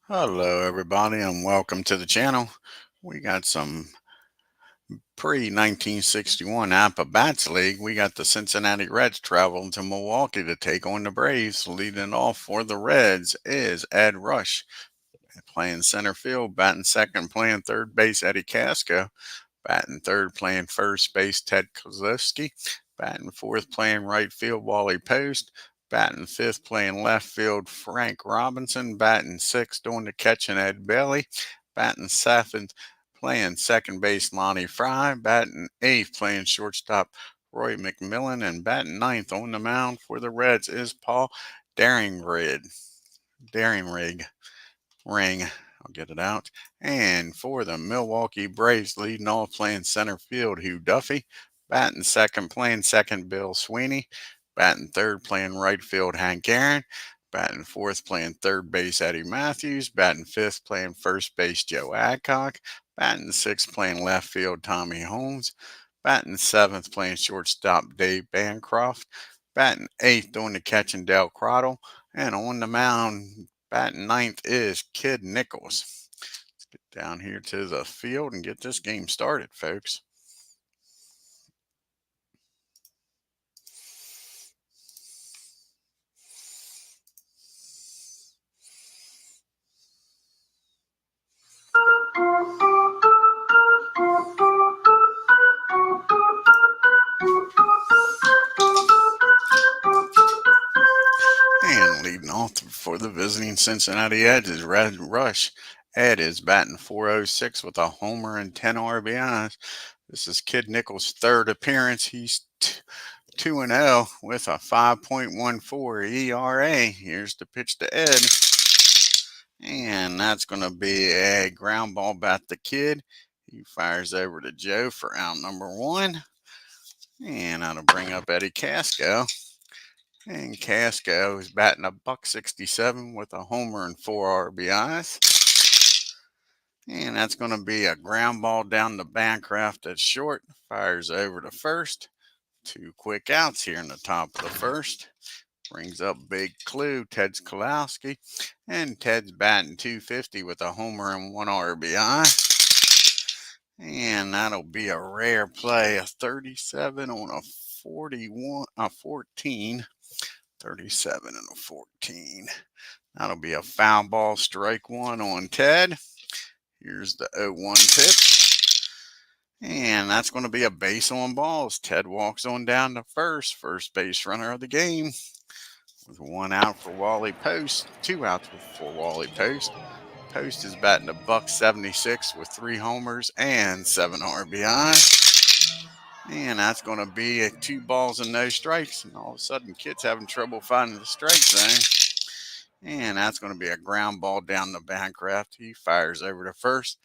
Hello, everybody, and welcome to the channel. We got some pre-1961 Apba Bats League. We got the Cincinnati Reds traveling to Milwaukee to take on the Braves. Leading off for the Reds is Ed Rush, playing center field, batting second, playing third base, Eddie Casco, batting third, playing first base, Ted Kozlowski, batting fourth, playing right field, Wally Post, batting fifth, playing left field, Frank Robinson, batting sixth, doing the catching, Ed Bailey, batting seventh, playing second base, Lonnie Fry, batting eighth, playing shortstop, Roy McMillan, and batting ninth on the mound for the Reds is Paul Daringrig. Daringrig. Ring. I'll get it out. And for the Milwaukee Braves, leading off playing center field, Hugh Duffy. Batting second, playing second, Bill Sweeney. Batting third, playing right field, Hank Aaron. Batting fourth, playing third base, Eddie Matthews. Batting fifth, playing first base, Joe Adcock. Batting sixth, playing left field, Tommy Holmes. Batting seventh, playing shortstop, Dave Bancroft. Batting eighth, doing the catching, Del Crottle. And on the mound, batting ninth is Kid Nichols. Let's get down here to the field and get this game started, folks. And leading off for the visiting Cincinnati Eds is Red Rush. Ed is batting .406 with a homer and 10 RBIs. This is Kid Nichols' third appearance. He's 2-0 with a 5.14 ERA. Here's the pitch to Ed. And that's going to be a ground ball bat the Kid. He fires over to Joe for out number one. And that'll bring up Eddie Casco. And Casco is batting a .167 with a homer and 4 RBIs. And that's going to be a ground ball down the Bancroft at short. Fires over to first. 2 quick outs here in the top of the first. Brings up big clue, Ted Skolowski. And Ted's batting .250 with a homer and 1 RBI. And that'll be a rare play, a 37 on a 14. 37 and a 14. That'll be a foul ball, strike one on Ted. Here's the 0-1 pitch. And that's going to be a base on balls. Ted walks on down to first base runner of the game. With 1 out for Wally Post, 2 outs for Wally Post. Post is batting a .176 with 3 homers and 7 RBIs. And that's going to be 2 balls and no strikes. And all of a sudden, Kid's having trouble finding the strike zone. And that's going to be a ground ball down the Bancroft. He fires over to first.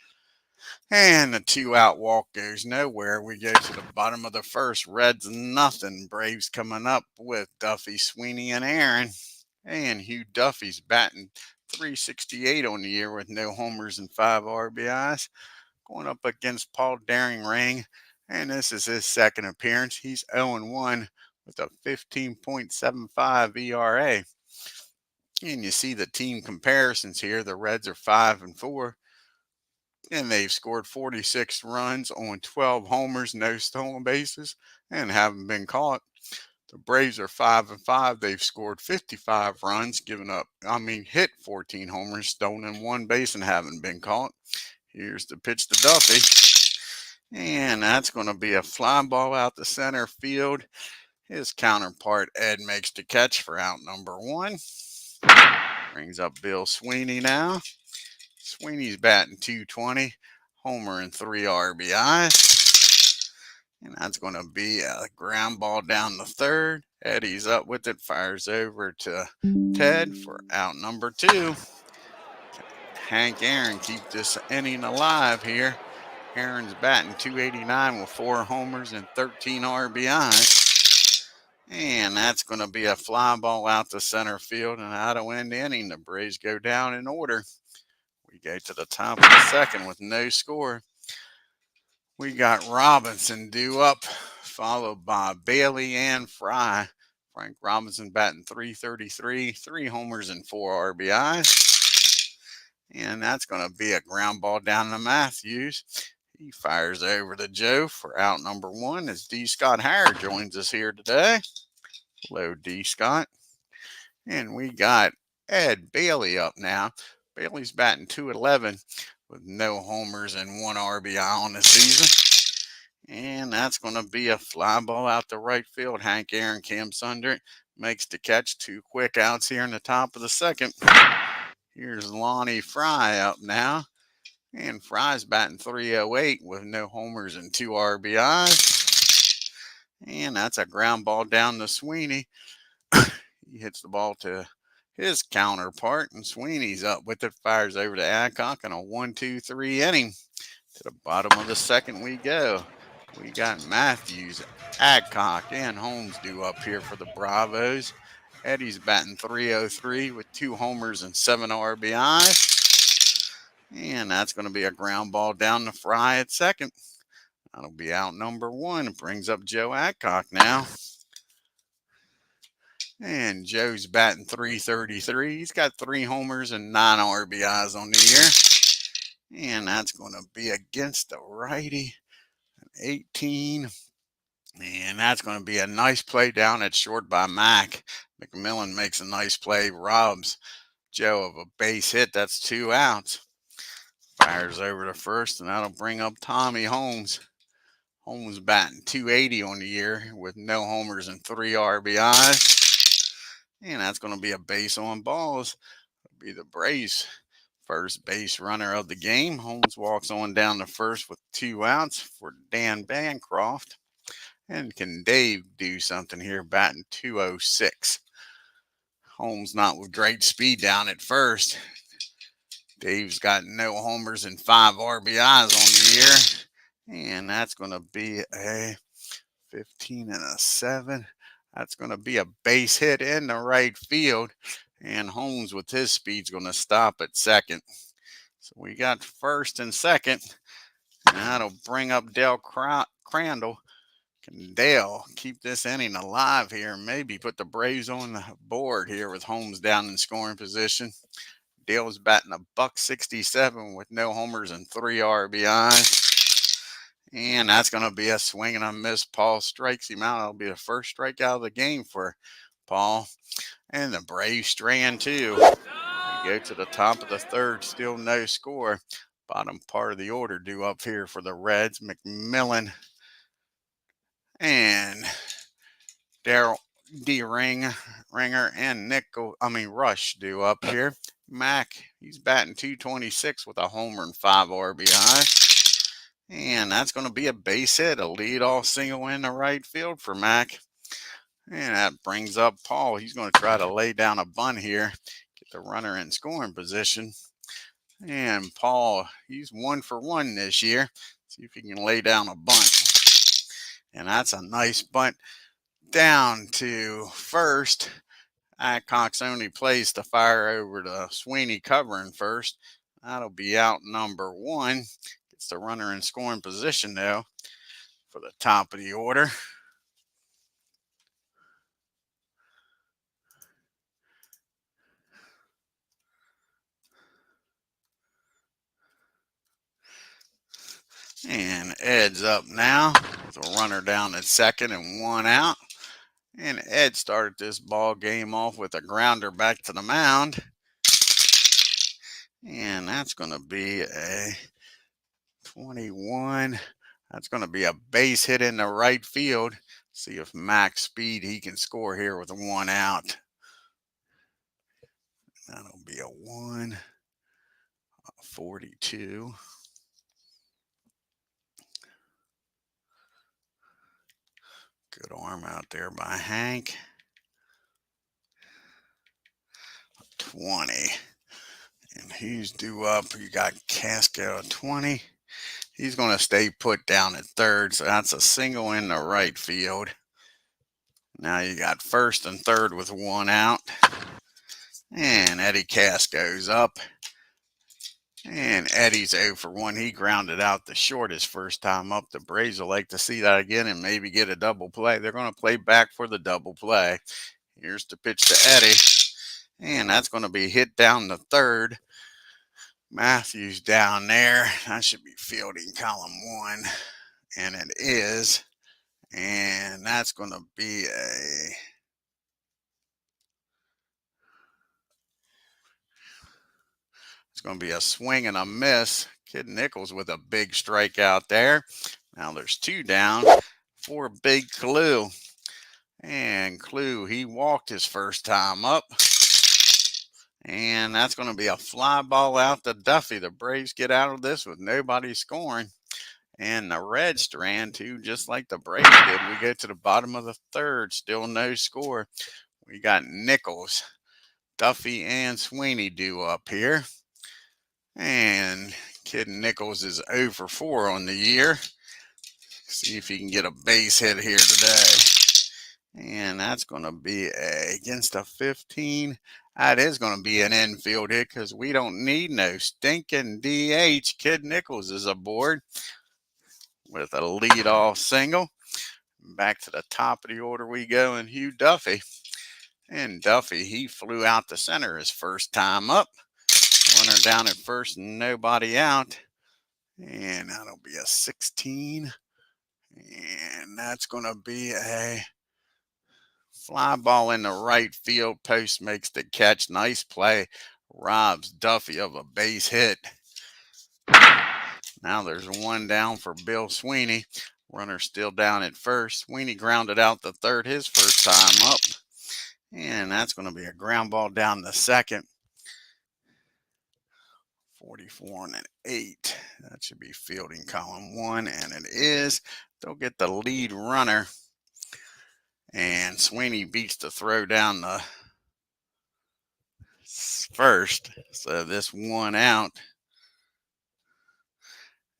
And the 2-out walk goes nowhere. We go to the bottom of the first. Reds nothing. Braves coming up with Duffy, Sweeney, and Aaron. And Hugh Duffy's batting .368 on the year with no homers and 5 RBIs. Going up against Paul Daringrig. And this is his second appearance. He's 0-1 with a 15.75 ERA. And you see the team comparisons here. The Reds are 5-4. And they've scored 46 runs on 12 homers, no stolen bases, and haven't been caught. The Braves are 5-5. They've scored 55 runs, hit 14 homers, stolen 1 base, and haven't been caught. Here's the pitch to Duffy. And that's going to be a fly ball out the center field. His counterpart, Ed, makes the catch for out number one. Brings up Bill Sweeney now. Sweeney's batting .220, homer and 3 RBIs. And that's going to be a ground ball down the third. Eddie's up with it, fires over to Ted for out number 2. Hank Aaron keep this inning alive here. Aaron's batting .289 with 4 homers and 13 RBIs. And that's going to be a fly ball out to center field and out of end inning. The Braves go down in order. We go to the top of the second with no score. We got Robinson due up, followed by Bailey and Fry. Frank Robinson batting .333, 3 homers and 4 RBIs. And that's going to be a ground ball down to Matthews. He fires over to Joe for out number 1 as D. Scott Hare joins us here today. Hello, D. Scott. And we got Ed Bailey up now. Bailey's batting .211 with no homers and 1 RBI on the season. And that's going to be a fly ball out to right field. Hank Aaron camps under it. Makes the catch. 2 quick outs here in the top of the second. Here's Lonnie Fry up now. And Fry's batting .308 with no homers and 2 RBIs. And that's a ground ball down to Sweeney. He hits the ball to his counterpart, and Sweeney's up with it. Fires over to Adcock in a 1-2-3 inning. To the bottom of the second we go. We got Matthews, Adcock, and Holmes due up here for the Bravos. Eddie's batting .303 with 2 homers and 7 RBIs. And that's going to be a ground ball down to Fry at second. That'll be out number 1. It brings up Joe Adcock now. And Joe's batting .333. He's got 3 homers and 9 RBIs on the year. And that's going to be against the righty. 18. And that's going to be a nice play down at short by Mac. McMillan makes a nice play, robs Joe of a base hit. That's 2 outs. Fires over to first, and that'll bring up Tommy Holmes. Holmes batting .280 on the year with no homers and 3 RBIs. And that's going to be a base on balls. It'll be the Braves' first base runner of the game. Holmes walks on down to first with 2 outs for Dan Bancroft. And can Dave do something here, batting .206? Holmes not with great speed down at first. Dave's got no homers and 5 RBIs on the year. And that's going to be a 15 and a 7. That's going to be a base hit in the right field. And Holmes with his speed is going to stop at second. So we got first and second. And that'll bring up Dale Crandall. Can Dale keep this inning alive here? Maybe put the Braves on the board here with Holmes down in scoring position. Dale's batting .167 with no homers and 3 RBIs. And that's going to be a swing and a miss. Paul strikes him out. It'll be the first strikeout of the game for Paul. And the Braves strand too. We go to the top of the third. Still no score. Bottom part of the order due up here for the Reds. McMillan and DERRINGER and Rush due up here. Mac, he's batting .226 with a homer and 5 RBI. And that's going to be a base hit, a leadoff single in the right field for Mac. And that brings up Paul. He's going to try to lay down a bunt here, get the runner in scoring position. And Paul, he's 1 for 1 this year. See if he can lay down a bunt. And that's a nice bunt down to first. Adcock's only place to fire over to Sweeney covering first. That'll be out number 1. Gets the runner in scoring position though for the top of the order. And Ed's up now with a runner down at second and 1 out. And Ed started this ball game off with a grounder back to the mound. And that's going to be a 21. That's going to be a base hit in the right field. See if max speed he can score here with 1 out. That'll be a 1-42. Good arm out there by Hank. 20. And he's due up. You got Casco at 20. He's going to stay put down at third. So that's a single in the right field. Now you got first and third with 1 out. And Eddie Casco's up. And Eddie's 0 for 1. He grounded out the short his first time up. The Braves will like to see that again and maybe get a double play. They're going to play back for the double play. Here's the pitch to Eddie. And that's going to be hit down the third. Matthews down there. That should be fielding column 1. And it is. And that's going to be it's going to be a swing and a miss. Kid Nichols with a big strikeout there. Now there's 2 down for Big Clue. And Clue, he walked his first time up. And that's going to be a fly ball out to Duffy. The Braves get out of this with nobody scoring. And the Reds ran too, just like the Braves did. We go to the bottom of the 3rd, still no score. We got Nichols, Duffy, and Sweeney due up here. And Kid Nichols is 0 for 4 on the year. See if he can get a base hit here today. And that's going to be against a 15. That is going to be an infield hit because we don't need no stinking DH. Kid Nichols is aboard with a leadoff single. Back to the top of the order we go, and Hugh Duffy. And Duffy, he flew out to center his first time up. Runner down at first, nobody out. And that'll be a 16. And that's going to be a fly ball in the right field. Post makes the catch. Nice play. Robs Duffy of a base hit. Now there's 1 down for Bill Sweeney. Runner still down at first. Sweeney grounded out the 3rd his first time up. And that's going to be a ground ball down the 2nd. 44 and an 8. That should be fielding column 1, and it is. They'll get the lead runner. And Sweeney beats the throw down the 1st. So this 1 out.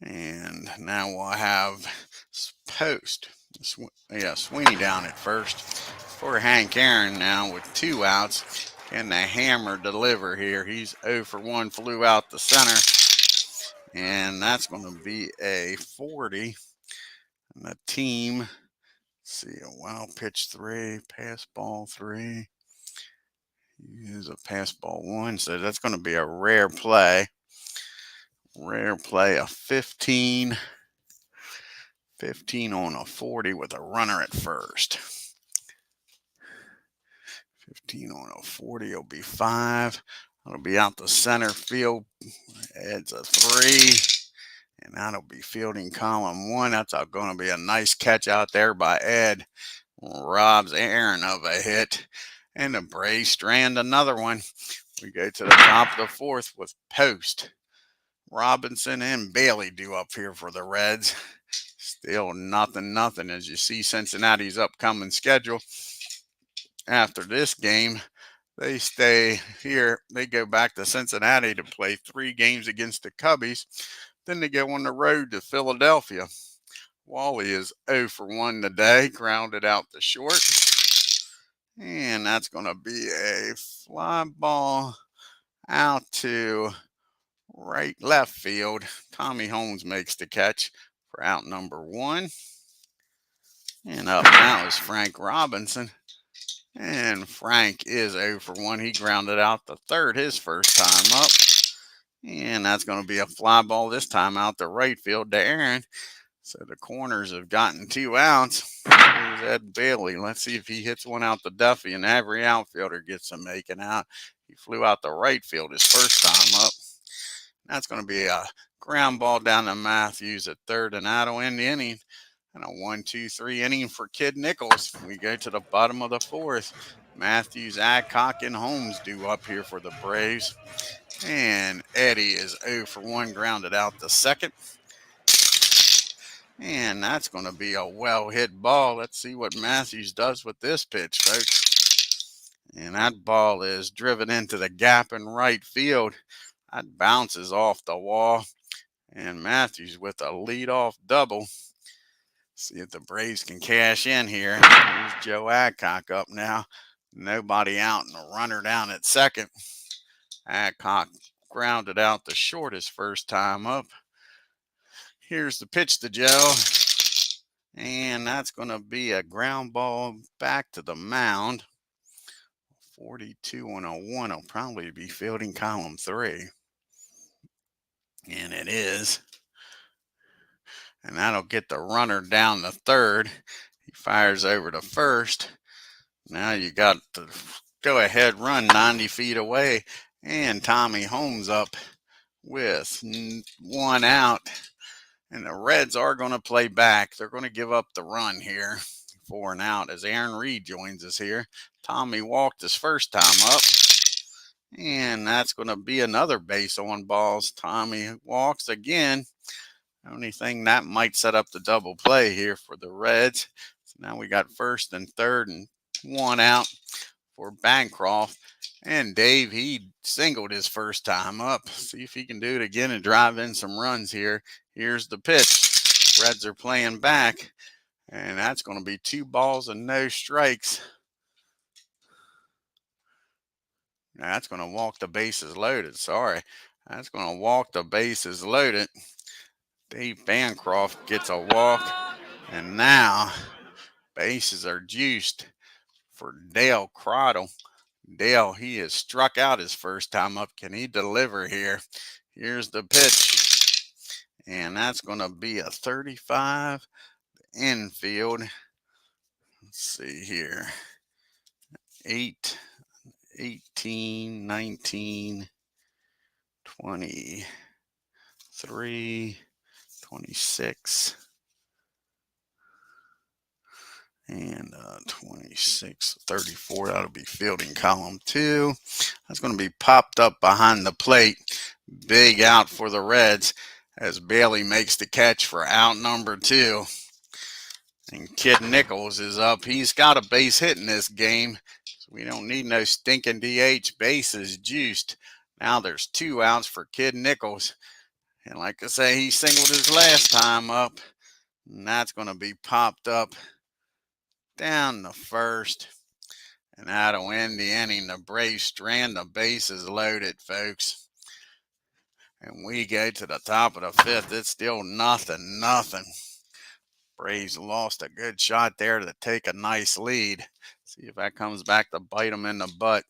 And now we'll have Post. Sweeney down at first for Hank Aaron now with 2 outs. Can the hammer deliver here? He's 0 for 1, flew out the center. And that's going to be a 40. And the team, let's see, a wild pitch 3, pass ball 3. Use a pass ball 1. So that's going to be a rare play. Rare play, a 15. 15 on a 40 with a runner at first. 15 on a 40 will be 5. It'll be out the center field. Adds a 3. And that'll be fielding column 1. That's going to be a nice catch out there by Ed. Robs Aaron of a hit. And the Braves strand another one. We go to the top of the 4th with Post, Robinson, and Bailey due up here for the Reds. Still nothing as you see Cincinnati's upcoming schedule. After this game, they stay here. They go back to Cincinnati to play 3 games against the Cubbies. Then they go on the road to Philadelphia. Wally is 0 for 1 today, grounded out the short. And that's going to be a fly ball out to left field. Tommy Holmes makes the catch for out number 1. And up now is Frank Robinson. And Frank is 0 for 1. He grounded out the 3rd his first time up. And that's going to be a fly ball this time out to right field to Aaron. So the corners have gotten 2 outs. Here's Ed Bailey. Let's see if he hits one out to Duffy, and every outfielder gets him making out. He flew out the right field his first time up. That's going to be a ground ball down to Matthews at 3rd, and that'll end the inning. And a 1-2-3 inning for Kid Nichols. We go to the bottom of the 4th. Matthews, Adcock, and Holmes due up here for the Braves. And Eddie is 0 for 1, grounded out the 2nd. And that's going to be a well-hit ball. Let's see what Matthews does with this pitch, folks. And that ball is driven into the gap in right field. That bounces off the wall. And Matthews with a leadoff double. See if the Braves can cash in here. Here's Joe Adcock up now. Nobody out and a runner down at 2nd. Adcock grounded out the short his first time up. Here's the pitch to Joe. And that's going to be a ground ball back to the mound. 42 on a 1 will probably be fielding column 3. And it is. And that'll get the runner down to third. He fires over to first. Now you got the go-ahead run 90 feet away. And Tommy Holmes up with 1 out. And the Reds are going to play back. They're going to give up the run here. 4 and out as Aaron Reed joins us here. Tommy walked his first time up. And that's going to be another base on balls. Tommy walks again. Only thing that might set up the double play here for the Reds. So now we got first and third and 1 out for Bancroft. And Dave, he singled his first time up. See if he can do it again and drive in some runs here. Here's the pitch. Reds are playing back. And that's going to be 2 balls and no strikes. That's going to walk the bases loaded. Sorry. That's going to walk the bases loaded. Dave Bancroft gets a walk. And now bases are juiced for Dale Crottle. Dale, he has struck out his first time up. Can he deliver here? Here's the pitch. And that's going to be a 35 infield. Let's see here. 8, 18, 19, 23, 26, and 26, 34. That'll be fielding column 2. That's going to be popped up behind the plate. Big out for the Reds as Bailey makes the catch for out number 2. And Kid Nichols is up. He's got a base hit in this game. So we don't need no stinking DH. Bases juiced. Now there's 2 outs for Kid Nichols. And like I say, he singled his last time up. And that's going to be popped up down the first. And that'll end the inning. The Braves strand the bases loaded, folks. And we go to the top of the 5th. It's still nothing. Braves lost a good shot there to take a nice lead. See if that comes back to bite them in the butt.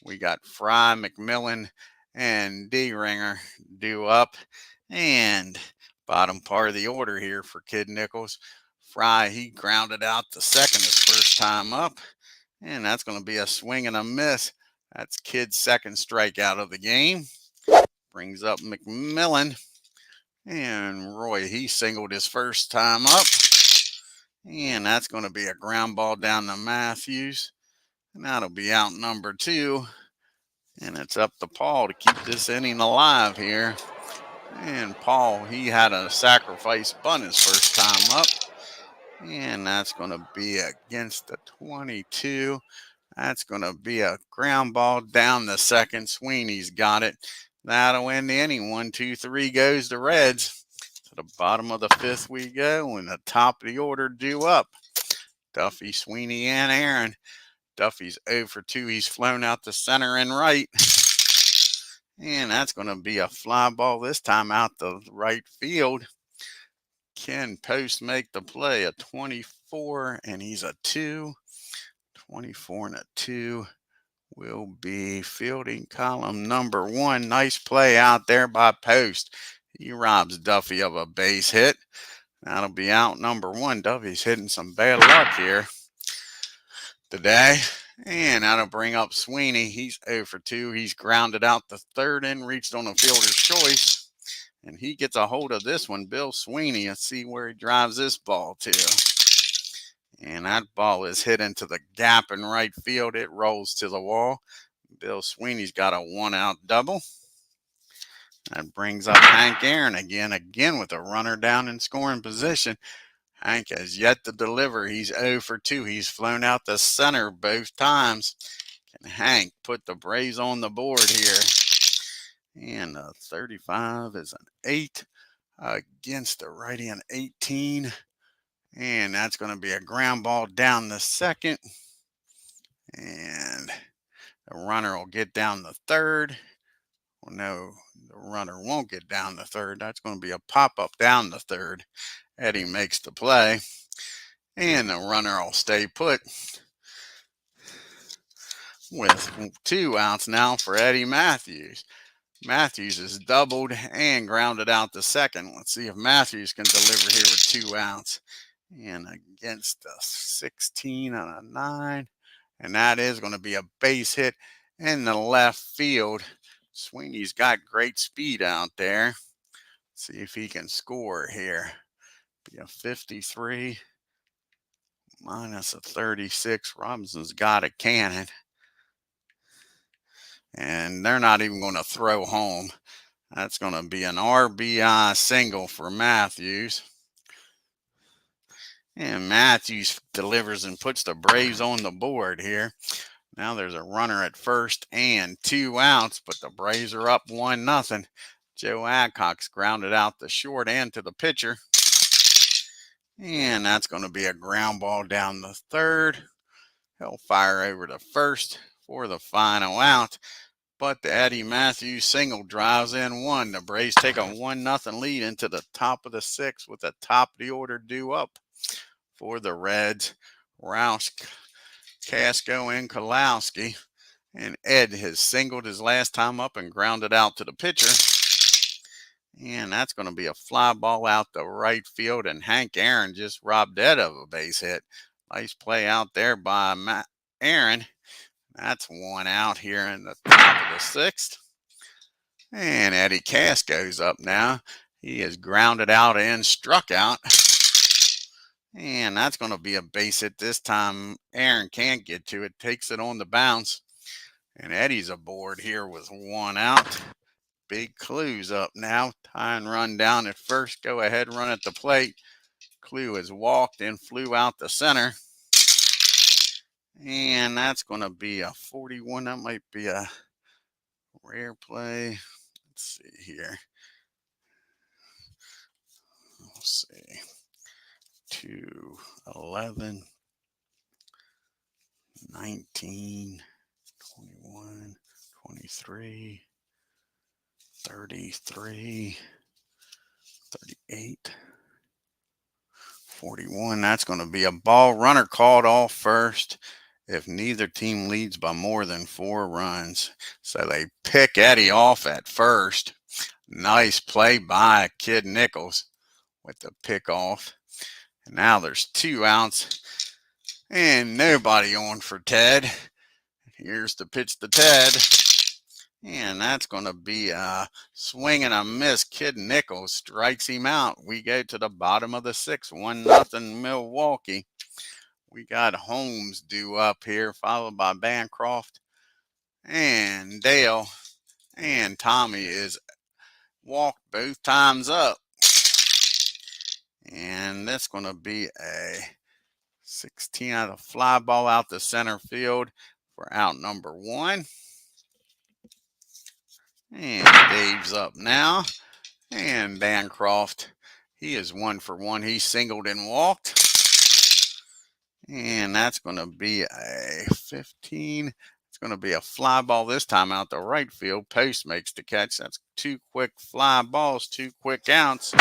We got Fry, McMillan, and DERRINGER due up. And bottom part of the order here for Kid Nichols. Fry, he grounded out the second his first time up. And that's going to be a swing and a miss. That's Kid's second strikeout of the game. Brings up McMillan. And Roy, he singled his first time up. And that's going to be a ground ball down to Matthews. And that'll be out number 2. And it's up to Paul to keep this inning alive here. And Paul, he had a sacrifice bunt his first time up. And that's going to be against the 22. That's going to be a ground ball down the second. Sweeney's got it. That'll end the inning. 1, 2, 3 goes the Reds. To the bottom of the 5th we go. And the top of the order due up. Duffy, Sweeney, and Aaron. Duffy's 0 for 2. He's flown out to center and right. And that's going to be a fly ball this time out the right field. Can Post make the play? A 24, and he's a 2. 24 and a 2 will be fielding column number 1. Nice play out there by Post. He robs Duffy of a base hit. That'll be out number 1. Duffy's hitting some bad luck here today. And that'll bring up Sweeney. He's 0 for 2. He's grounded out the third and reached on the fielder's choice. And he gets a hold of this one, Bill Sweeney. Let's see where he drives this ball to. And that ball is hit into the gap in right field. It rolls to the wall. Bill Sweeney's got a 1-out double. That brings up Hank Aaron again with a runner down in scoring position. Hank has yet to deliver. He's 0 for 2. He's flown out the center both times. Can Hank put the Braves on the board here? And 35 is an 8 against the righty, an 18. And that's going to be a ground ball down the second. And the runner will get down the third. Well, no, the runner won't get down the third. That's going to be a pop-up down the third. Eddie makes the play. And the runner will stay put. With 2 outs now for Eddie Matthews. Matthews is doubled and grounded out the second. Let's see if Matthews can deliver here with 2 outs. And against a 16 on a 9. And that is going to be a base hit in the left field. Sweeney's got great speed out there. See if he can score here. Be a 53 minus a 36. Robinson's got a cannon. And they're not even going to throw home. That's going to be an RBI single for Matthews. And Matthews delivers and puts the Braves on the board here. Now there's a runner at first and 2 outs, but the Braves are up 1-0. Joe Adcock's grounded out the short and to the pitcher. And that's going to be a ground ball down the third. He'll fire over to first for the final out. But the Eddie Matthews single drives in 1. The Braves take a 1-0 lead into the top of the 6th with the top of the order due up for the Reds. Roush, Casco, and Kalowski. And Ed has singled his last time up and grounded out to the pitcher. And that's going to be a fly ball out the right field. And Hank Aaron just robbed Ed of a base hit. Nice play out there by Aaron. That's 1 out here in the top of the 6th. And Eddie Casco's up now. He is grounded out and struck out. And that's going to be a base hit this time. Aaron can't get to it. Takes it on the bounce. And Eddie's aboard here with 1 out. Big Clue's up now. Tie and run down at first. Go ahead, run at the plate. Clue has walked and flew out the center. And that's going to be a 41. That might be a rare play. Let's see here. We'll see. 2, 11, 19, 21, 23, 33, 38, 41. That's going to be a ball. Runner called off first if neither team leads by more than 4 runs. So they pick Eddie off at first. Nice play by Kid Nichols with the pick off. And now there's 2 outs and nobody on for Ted. Here's the pitch to Ted. And that's going to be a swing and a miss. Kid Nichols strikes him out. We go to the bottom of the 6th, 1-0 Milwaukee. We got Holmes due up here, followed by Bancroft and Dale. And Tommy is walked both times up. And that's going to be a 16 out of fly ball out the center field for out number 1. And Dave's up now. And Bancroft, he is 1 for 1. He singled and walked. And that's going to be a 15. It's going to be a fly ball this time out the right field. Post makes the catch. That's 2 quick fly balls, 2 quick outs.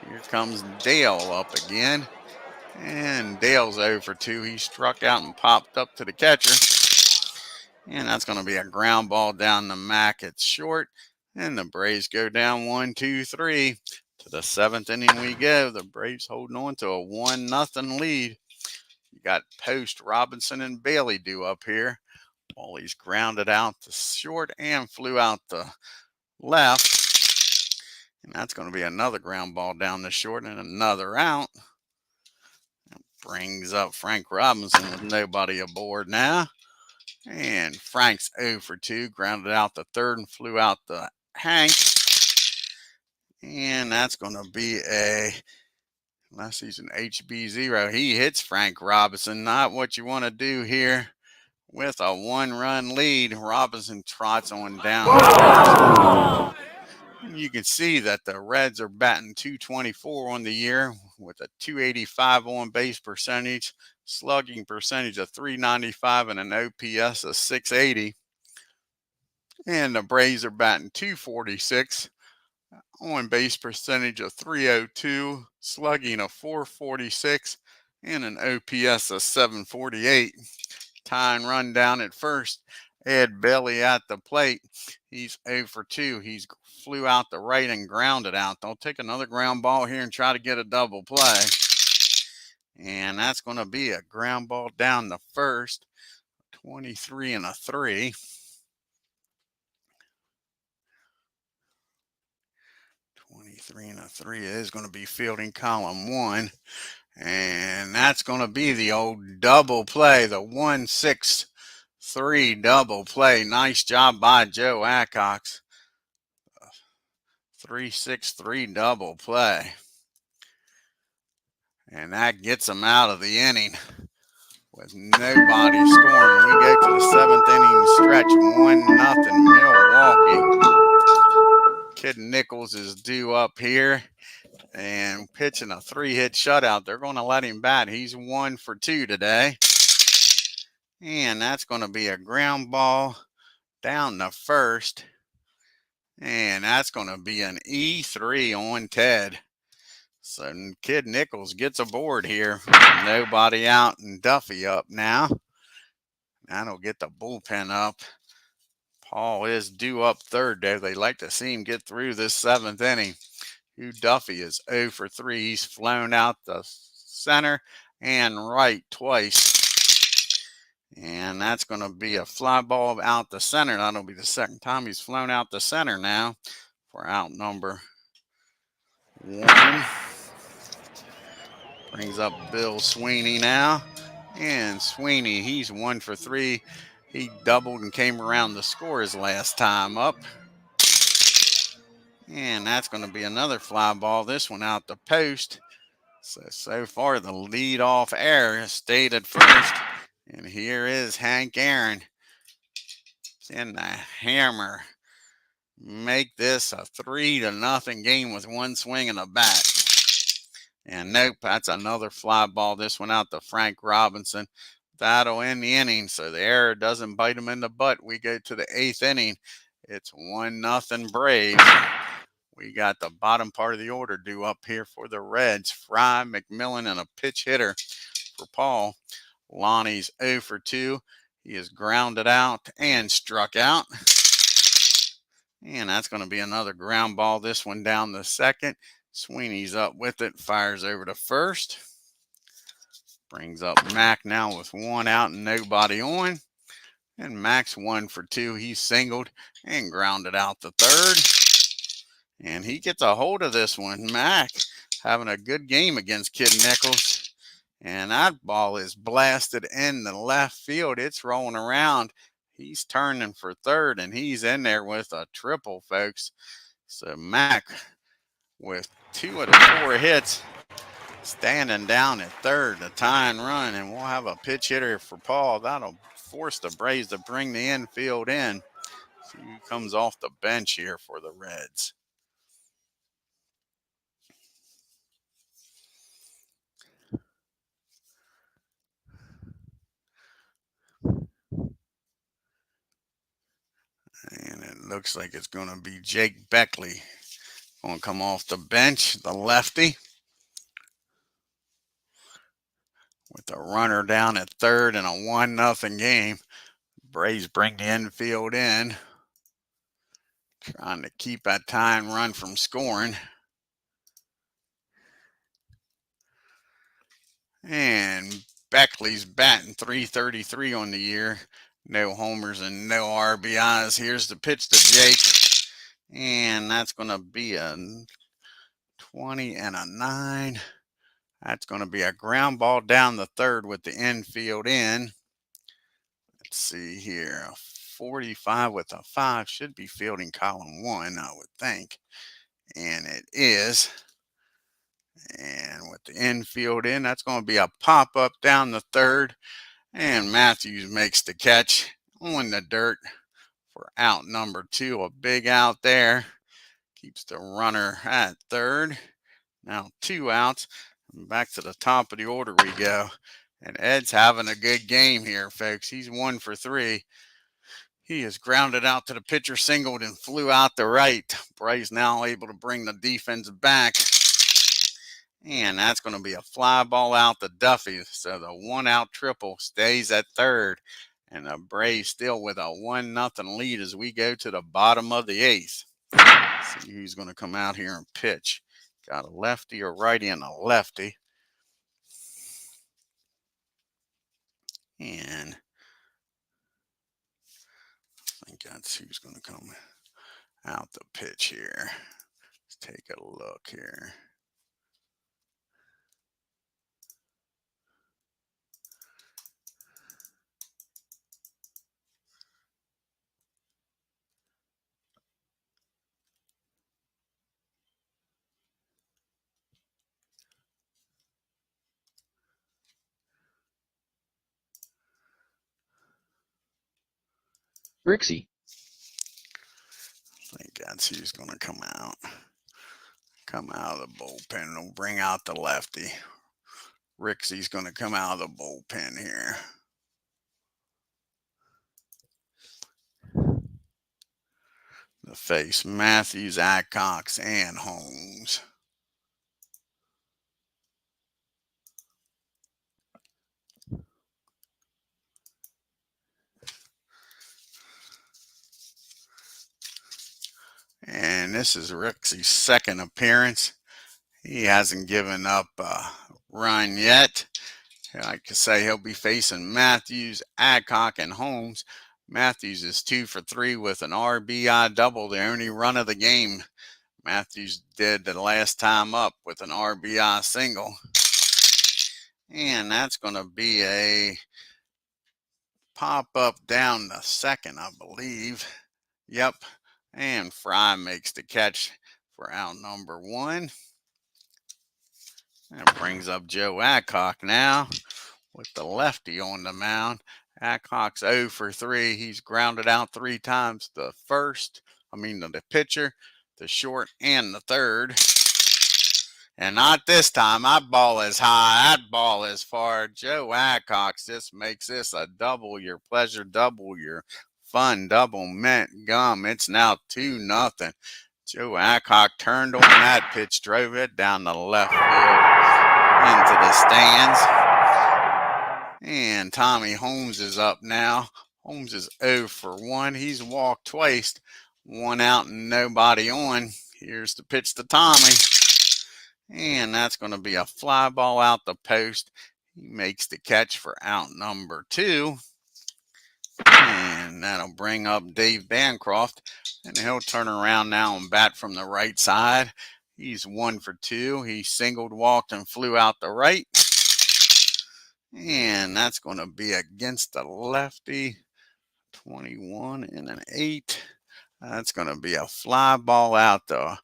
Here comes Dale up again. And Dale's 0 for 2. He struck out and popped up to the catcher. And that's going to be a ground ball down the Mac at short. And the Braves go down 1, 2, 3. To the 7th inning we go. The Braves holding on to a 1-0 lead. You got Post, Robinson, and Bailey due up here. Wally's grounded out to short and flew out the left. And that's going to be another ground ball down the short and another out. That brings up Frank Robinson with nobody aboard now. And Frank's 0 for 2, grounded out the third and flew out the Hank. And that's going to be a, unless he's an HB0, he hits Frank Robinson. Not what you want to do here with a 1-run lead. Robinson trots on down. You can see that the Reds are batting .224 on the year with a .285 on base percentage, slugging percentage of .395, and an OPS of .680. And the Braves are batting .246, on base percentage of .302, slugging of .446, and an OPS of .748. Tie and run down at first. Ed Bailey at the plate. He's 0 for 2. He's flew out the right and grounded out. They'll take another ground ball here and try to get a double play. And that's going to be a ground ball down the first. 23 and a 3. 23 and a 3 is going to be fielding column 1. And that's going to be the old double play, the 1-6-3 double play. Nice job by Joe Accox. 3-6-3 double play. And that gets them out of the inning with nobody scoring. We go to the 7th inning stretch, 1-0 Milwaukee. Kid Nichols is due up here and pitching a 3-hit shutout. They're going to let him bat. He's 1 for 2 today. And that's going to be a ground ball down the first. And that's going to be an E3 on Ted. So Kid Nichols gets aboard here. Nobody out and Duffy up now. That'll get the bullpen up. Paul is due up third there. They like to see him get through this 7th inning. Hugh Duffy is 0 for 3. He's flown out the center and right twice. And that's going to be a fly ball out the center. That'll be the second time he's flown out the center now for out number 1. Brings up Bill Sweeney now. And Sweeney, he's 1 for 3. He doubled and came around to score his last time up. And that's going to be another fly ball. This one out the post. So far the leadoff error stayed at first. And here is Hank Aaron. Can the hammer make this a 3-0 game with one swing and a bat? And nope, that's another fly ball. This one out to Frank Robinson. That'll end the inning. So the error doesn't bite him in the butt. We go to the 8th inning. It's 1-0 Braves. We got the bottom part of the order due up here for the Reds. Fry, McMillan, and a pitch hitter for Paul. Lonnie's 0 for 2. He is grounded out and struck out. And that's going to be another ground ball. This one down the second. Sweeney's up with it. Fires over to first. Brings up Mac now with 1 out and nobody on. And Mac's 1 for 2. He singled and grounded out the third. And he gets a hold of this one. Mac having a good game against Kid Nichols. And that ball is blasted in the left field. It's rolling around. He's turning for third, and he's in there with a triple, folks. So Mac with 2 of the 4 hits, standing down at third, a tying run, and we'll have a pitch hitter for Paul. That'll force the Braves to bring the infield in. See who comes off the bench here for the Reds. And it looks like it's going to be Jake Beckley going to come off the bench, the lefty. With a runner down at third in a 1-0 game. Braves bring the infield in. Trying to keep that tying run from scoring. And Beckley's batting .333 on the year. No homers and no RBIs. Here's the pitch to Jake. And that's going to be a 20 and a 9. That's going to be a ground ball down the third with the infield in. Let's see here. 45 with a 5 should be fielding column 1, I would think. And it is. And with the infield in, that's going to be a pop-up down the third. And Matthews makes the catch on the dirt for out number 2. A big out there. Keeps the runner at third. Now 2 outs. Back to the top of the order we go. And Ed's having a good game here, folks. He's 1 for 3. He is grounded out to the pitcher, singled, and flew out the right. Braves now able to bring the defense back. And that's going to be a fly ball out to Duffy. So the 1-out triple stays at third. And the Braves still with a 1-0 lead as we go to the bottom of the 8th. See who's going to come out here and pitch. Got a lefty, a righty, and a lefty. And I think that's who's going to come out the pitch here. Let's take a look here. Rixie. I think that's who's going to come out. Come out of the bullpen and we'll bring out the lefty. Rixie's going to come out of the bullpen here. The face Matthews, Adcox, and Holmes. And this is Rixie's second appearance. He hasn't given up a run yet. I could say he'll be facing Matthews, Adcock, and Holmes. Matthews is 2 for 3 with an RBI double, the only run of the game. Matthews did the last time up with an RBI single. And that's going to be a pop up down the second, I believe. Yep. And Fry makes the catch for out number 1. That brings up Joe Adcock now with the lefty on the mound. Adcock's 0 for 3. He's grounded out 3 times. The pitcher, the short, and the third. And not this time. That ball is high. That ball is far. Joe Adcock just makes this a double your pleasure, double your fun, double mint gum. It's now 2-0. Joe Adcock turned on that pitch, drove it down the left field into the stands. And Tommy Holmes is up now. Holmes is 0 for 1. He's walked twice. 1 out and nobody on. Here's the pitch to Tommy. And that's going to be a fly ball out the post. He makes the catch for out number 2. And that'll bring up Dave Bancroft. And he'll turn around now and bat from the right side. He's 1 for 2. He singled, walked, and flew out the right. And that's going to be against the lefty. 21 and an 8. That's going to be a fly ball out the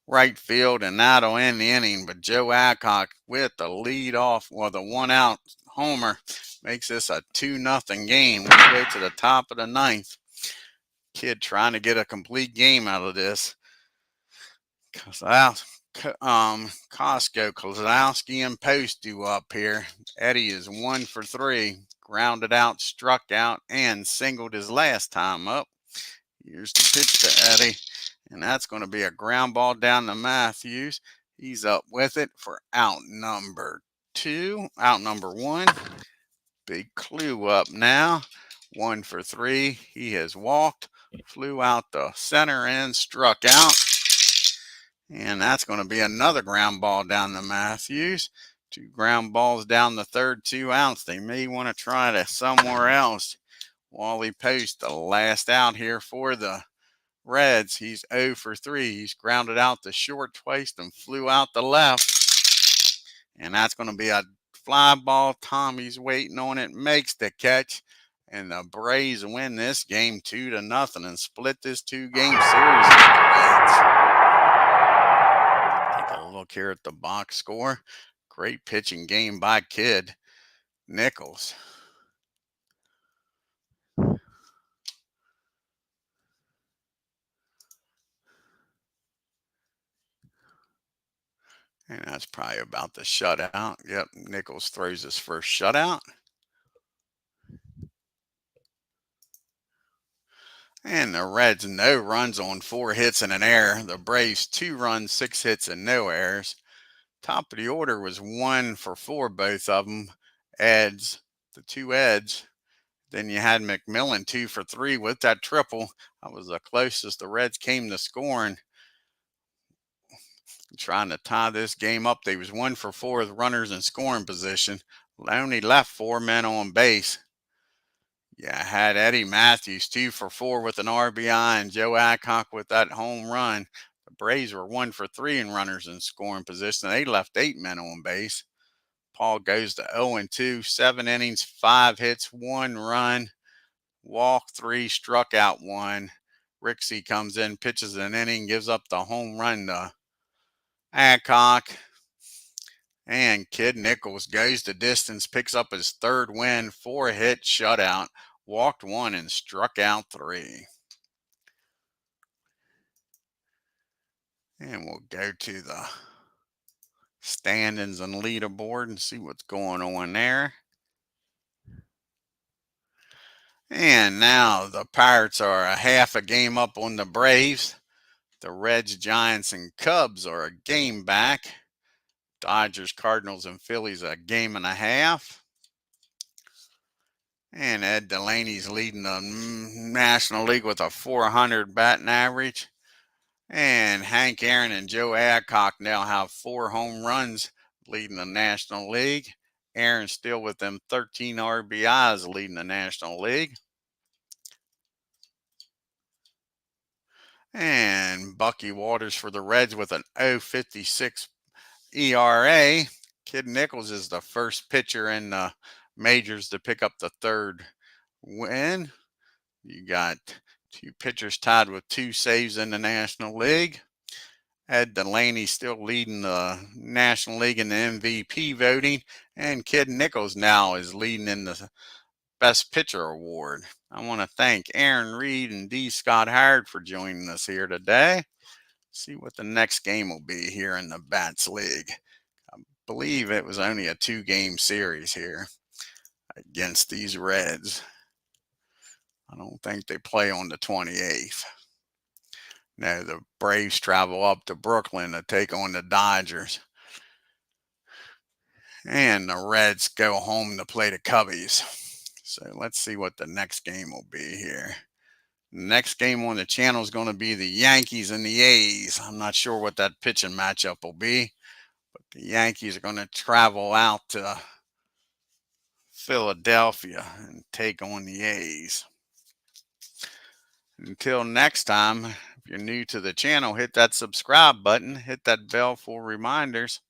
right field, and that'll end the inning. But Joe Adcock with the lead off, or the 1-out homer, makes this a 2-0 game. We go to the top of the 9th. Kid trying to get a complete game out of this. Costco, Kozlowski, and Post do up here. Eddie is 1 for 3. Grounded out, struck out, and singled his last time up. Here's the pitch to Eddie. And that's going to be a ground ball down to Matthews. He's up with it for out number 1. Big Clue up now. 1 for 3. He has walked, flew out the center end, struck out. And that's going to be another ground ball down to Matthews. 2 ground balls down the third, 2 outs. They may want to try to somewhere else. Wally Post, the last out here for the Reds. He's 0 for 3. He's grounded out the short twice and flew out the left. And that's going to be a fly ball. Tommy's waiting on it, makes the catch. And the Braves win this game 2-0 and split this 2-game series with the Reds. Take a look here at the box score. Great pitching game by Kid Nichols. And that's probably about the shutout. Yep, Nichols throws his first shutout. And the Reds, no runs on 4 hits and an error. The Braves, 2 runs, 6 hits, and no errors. Top of the order was 1 for 4, both of them. Eds, the 2 Eds. Then you had McMillan 2 for 3 with that triple. That was the closest the Reds came to scoring. Trying to tie this game up. They was 1 for 4 with runners in scoring position. Only left 4 men on base. Yeah, had Eddie Matthews 2 for 4 with an RBI and Joe Adcock with that home run. The Braves were 1 for 3 in runners in scoring position. They left 8 men on base. Paul goes to 0-2, 7 innings, 5 hits, 1 run, walked 3, struck out 1. Rixey comes in, pitches an inning, gives up the home run to Adcock. And Kid Nichols goes the distance, picks up his 3rd win, 4-hit shutout, walked 1 and struck out 3. And we'll go to the standings and leaderboard and see what's going on there. And now the Pirates are a half a game up on the Braves. The Reds, Giants, and Cubs are a game back. Dodgers, Cardinals, and Phillies a game and a half. And Ed Delaney's leading the National League with a 400 batting average. And Hank Aaron and Joe Adcock now have 4 home runs leading the National League. Aaron still with them 13 RBIs leading the National League. And Bucky Waters for the Reds with an 0.56 ERA. Kid Nichols is the first pitcher in the majors to pick up the 3rd win. You got 2 pitchers tied with 2 saves in the National League. Ed Delaney still leading the National League in the MVP voting. And Kid Nichols now is leading in the Best Pitcher Award. I want to thank Aaron Reed and D. Scott Howard for joining us here today. See what the next game will be here in the Bats League. I believe it was only a 2-game series here against these Reds. I don't think they play on the 28th. No, the Braves travel up to Brooklyn to take on the Dodgers. And the Reds go home to play the Cubbies. So let's see what the next game will be here. The next game on the channel is going to be the Yankees and the A's. I'm not sure what that pitching matchup will be, but the Yankees are going to travel out to Philadelphia and take on the A's. Until next time, if you're new to the channel, hit that subscribe button, hit that bell for reminders.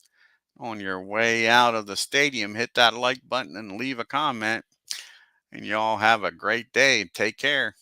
On your way out of the stadium, hit that like button and leave a comment. And y'all have a great day. Take care.